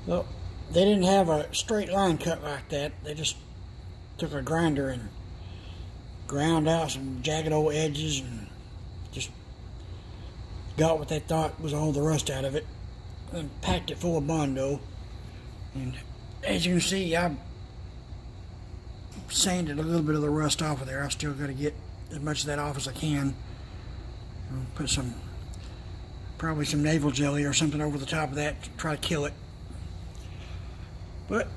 Well, they didn't have a straight line cut like that. They just took a grinder and ground out some jagged old edges and just got what they thought was all the rust out of it and packed it full of Bondo. And as you can see, I sanded a little bit of the rust off of there. I still got to get as much of that off as I can. I'll put probably some navel jelly or something over the top of that to try to kill it. But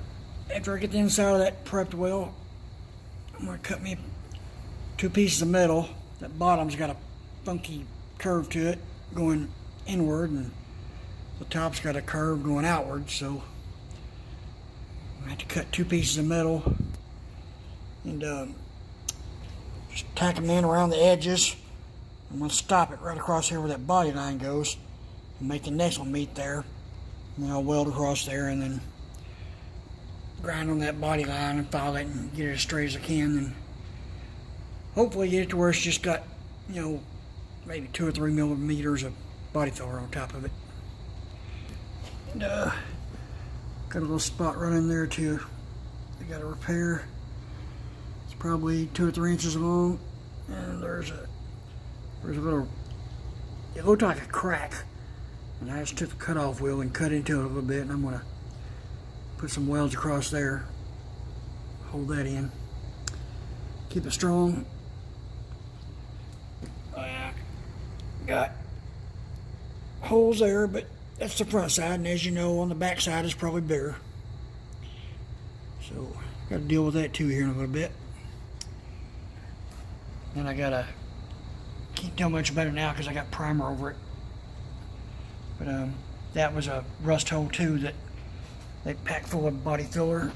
after I get the inside of that prepped well, I'm going to cut me 2 pieces of metal. That bottom's got a funky curve to it going inward, and the top's got a curve going outward, so I have to cut 2 pieces of metal and just tack them in around the edges. I'm going to stop it right across here where that body line goes and make the next one meet there. And then I'll weld across there and then grind on that body line and file it and get it as straight as I can, and hopefully get it to where it's just got, you know, maybe 2 or 3 millimeters of body filler on top of it. And got a little spot right in there too. I got to repair. It's probably 2 or 3 inches long, and there's a little. It looked like a crack, and I just took the cutoff wheel and cut into it a little bit, and I'm gonna put some welds across there, hold that in, keep it strong. Got holes there, but that's the front side, and as you know, on the back side is probably bigger. So, got to deal with that too here in a little bit. Then I can't tell much about it now because I got primer over it. But that was a rust hole too that they packed full of body filler,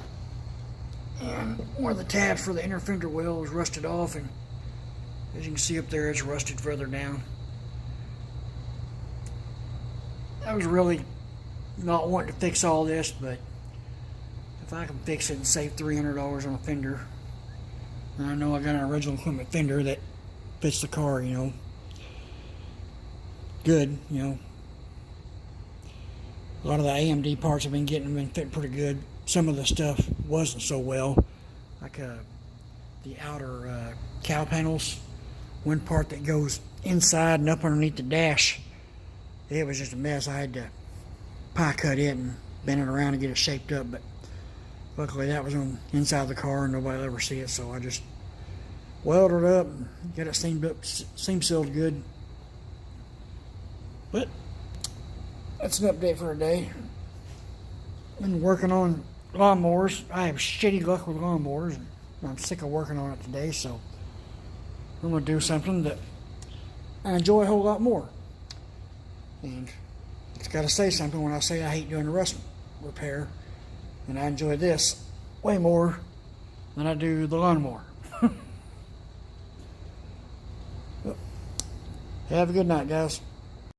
and one of the tabs for the inner fender well was rusted off, and as you can see up there, it's rusted further down. I was really not wanting to fix all this, but if I can fix it and save $300 on a fender, and I know I got an original equipment fender that fits the car, you know, good, you know. A lot of the AMD parts I've been getting have been fitting pretty good. Some of the stuff wasn't so well, like the outer cowl panels. One part that goes inside and up underneath the dash, it was just a mess. I had to pie cut it and bend it around and get it shaped up, but luckily that was on the inside of the car and nobody will ever see it, so I just welded it up and got it seam sealed good. But that's an update for today. Been working on lawnmowers. I have shitty luck with lawnmowers, and I'm sick of working on it today, so I'm going to do something that I enjoy a whole lot more. And it's got to say something when I say I hate doing the rust repair, and I enjoy this way more than I do the lawnmower. Have a good night, guys.